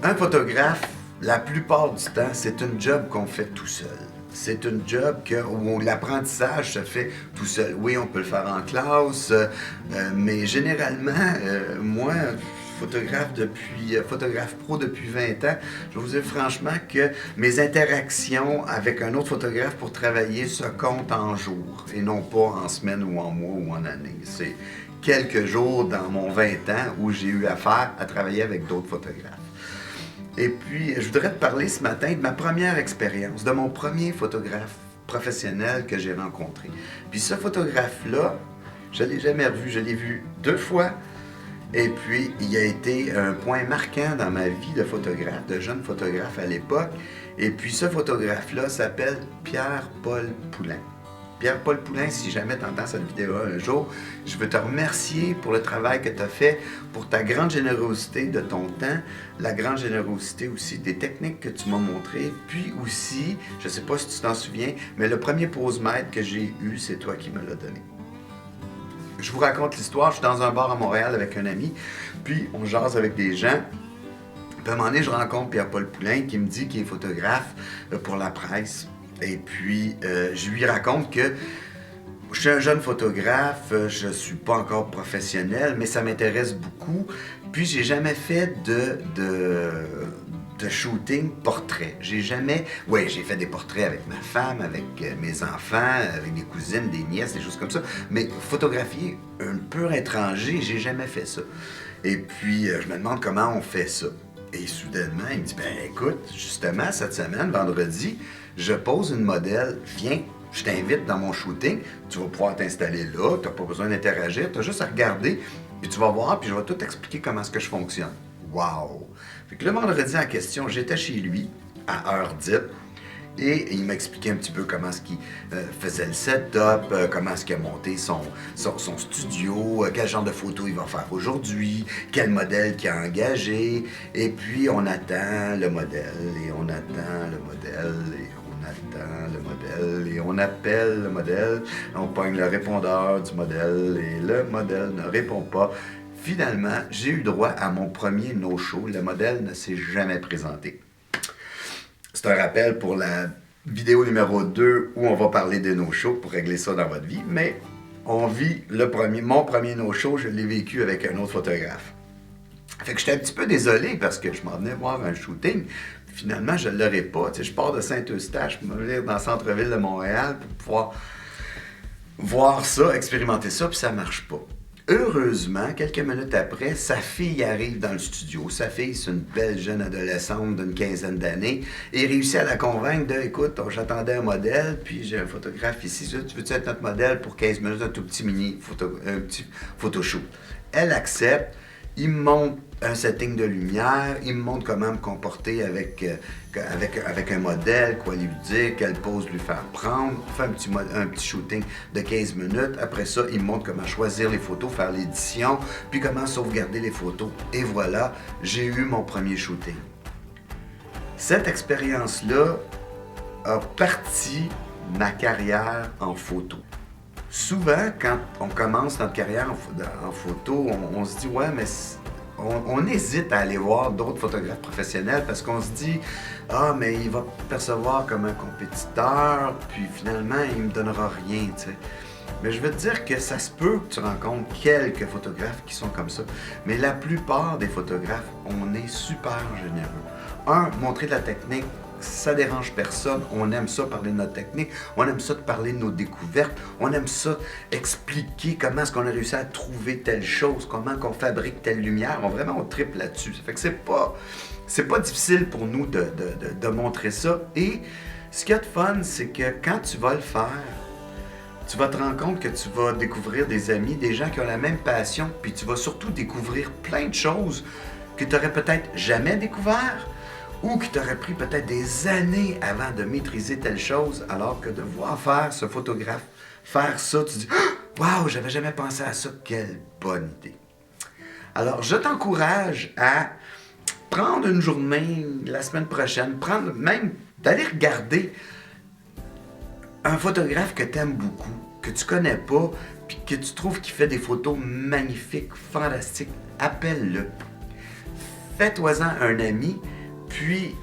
Un photographe, la plupart du temps, c'est une job qu'on fait tout seul. C'est une job où l'apprentissage se fait tout seul. Oui, on peut le faire en classe, mais généralement, moi, photographe pro depuis 20 ans, je vais vous dire franchement que mes interactions avec un autre photographe pour travailler se comptent en jours et non pas en semaines ou en mois ou en années. C'est quelques jours dans mon 20 ans où j'ai eu affaire à travailler avec d'autres photographes. Et puis, je voudrais te parler ce matin de ma première expérience, de mon premier photographe professionnel que j'ai rencontré. Puis ce photographe-là, je ne l'ai jamais revu, je l'ai vu 2 fois. Et puis, il a été un point marquant dans ma vie de photographe, de jeune photographe à l'époque. Et puis, ce photographe-là s'appelle Pierre-Paul Poulin. Pierre-Paul Poulin, si jamais tu entends cette vidéo un jour, je veux te remercier pour le travail que tu as fait, pour ta grande générosité de ton temps, la grande générosité aussi des techniques que tu m'as montrées, puis aussi, je ne sais pas si tu t'en souviens, mais le premier pose-mètre que j'ai eu, c'est toi qui me l'as donné. Je vous raconte l'histoire, je suis dans un bar à Montréal avec un ami, puis on jase avec des gens. Puis à un moment donné, je rencontre Pierre-Paul Poulin qui me dit qu'il est photographe pour la presse. Et puis, je lui raconte que je suis un jeune photographe, je ne suis pas encore professionnel, mais ça m'intéresse beaucoup. Puis, j'ai jamais fait de shooting portrait. J'ai jamais... Oui, j'ai fait des portraits avec ma femme, avec mes enfants, avec des cousines, des nièces, des choses comme ça. Mais photographier un pur étranger, j'ai jamais fait ça. Et puis, je me demande comment on fait ça. Et soudainement, il me dit, ben écoute, justement, cette semaine, vendredi, je pose une modèle, viens, je t'invite dans mon shooting, tu vas pouvoir t'installer là, tu n'as pas besoin d'interagir, tu as juste à regarder, puis tu vas voir, puis je vais tout expliquer comment est-ce que je fonctionne. Wow! Fait que le vendredi en question, j'étais chez lui, à heure dite, et il m'expliquait un petit peu comment est-ce qu'il faisait le setup, comment est-ce qu'il a monté son studio, quel genre de photos il va faire aujourd'hui, quel modèle qu'il a engagé. Et puis on attend le modèle, et on attend le modèle, et on attend le modèle, et on appelle le modèle, on pogne le répondeur du modèle, et le modèle ne répond pas. Finalement, j'ai eu droit à mon premier no-show. Le modèle ne s'est jamais présenté. C'est un rappel pour la vidéo numéro 2 où on va parler de no-show pour régler ça dans votre vie. Mais on vit mon premier no-show, je l'ai vécu avec un autre photographe. Fait que j'étais un petit peu désolé parce que je m'en venais voir un shooting. Finalement, je ne l'aurais pas. Tu sais, je pars de Saint-Eustache pour me venir dans le centre-ville de Montréal pour pouvoir voir ça, expérimenter ça, puis ça marche pas. Heureusement, quelques minutes après, sa fille arrive dans le studio. Sa fille, c'est une belle jeune adolescente d'une quinzaine d'années. Et il réussit à la convaincre de, écoute, j'attendais un modèle, puis j'ai un photographe ici. Tu veux-tu être notre modèle pour 15 minutes, un tout petit un petit photoshoot? Elle accepte. Il me montre un setting de lumière, il me montre comment me comporter avec un modèle, quoi lui dire, quelle pose lui faire prendre. On fait un petit shooting de 15 minutes. Après ça, il me montre comment choisir les photos, faire l'édition, puis comment sauvegarder les photos. Et voilà, j'ai eu mon premier shooting. Cette expérience-là a parti ma carrière en photo. Souvent, quand on commence notre carrière en photo, on se dit « ouais, mais on hésite à aller voir d'autres photographes professionnels parce qu'on se dit « ah, mais il va me percevoir comme un compétiteur, puis finalement, il me donnera rien, tu sais. » Mais je veux te dire que ça se peut que tu rencontres quelques photographes qui sont comme ça, mais la plupart des photographes, on est super généreux. Montrer de la technique, ça dérange personne, on aime ça parler de notre technique, on aime ça de parler de nos découvertes, on aime ça expliquer comment est-ce qu'on a réussi à trouver telle chose, comment qu'on fabrique telle lumière, on triple là-dessus. Ça fait que c'est pas difficile pour nous de montrer ça. Et ce qu'il y a de fun, c'est que quand tu vas le faire, tu vas te rendre compte que tu vas découvrir des amis, des gens qui ont la même passion, puis tu vas surtout découvrir plein de choses que tu n'aurais peut-être jamais découvert, ou qui t'aurait pris peut-être des années avant de maîtriser telle chose, alors que de voir faire ce photographe faire ça, tu dis « Wow, j'avais jamais pensé à ça, quelle bonne idée! » Alors, je t'encourage à prendre une journée la semaine prochaine, même d'aller regarder un photographe que tu aimes beaucoup, que tu connais pas, puis que tu trouves qu'il fait des photos magnifiques, fantastiques. Appelle-le. Fais-toi-en un ami. Puis,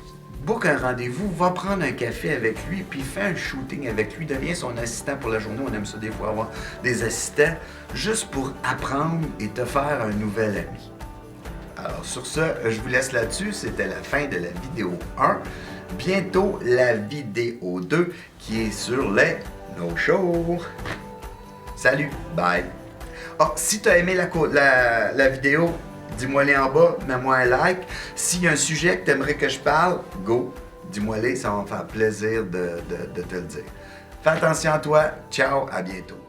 book un rendez-vous, va prendre un café avec lui, puis fais un shooting avec lui, deviens son assistant pour la journée. On aime ça des fois avoir des assistants, juste pour apprendre et te faire un nouvel ami. Alors sur ce, je vous laisse là-dessus. C'était la fin de la vidéo 1. Bientôt la vidéo 2 qui est sur les no-shows. Salut, bye. Ah, si tu as aimé la vidéo, dis-moi-les en bas, mets-moi un like. S'il y a un sujet que tu aimerais que je parle, go, dis-moi-les, ça va me faire plaisir de te le dire. Fais attention à toi, ciao, à bientôt.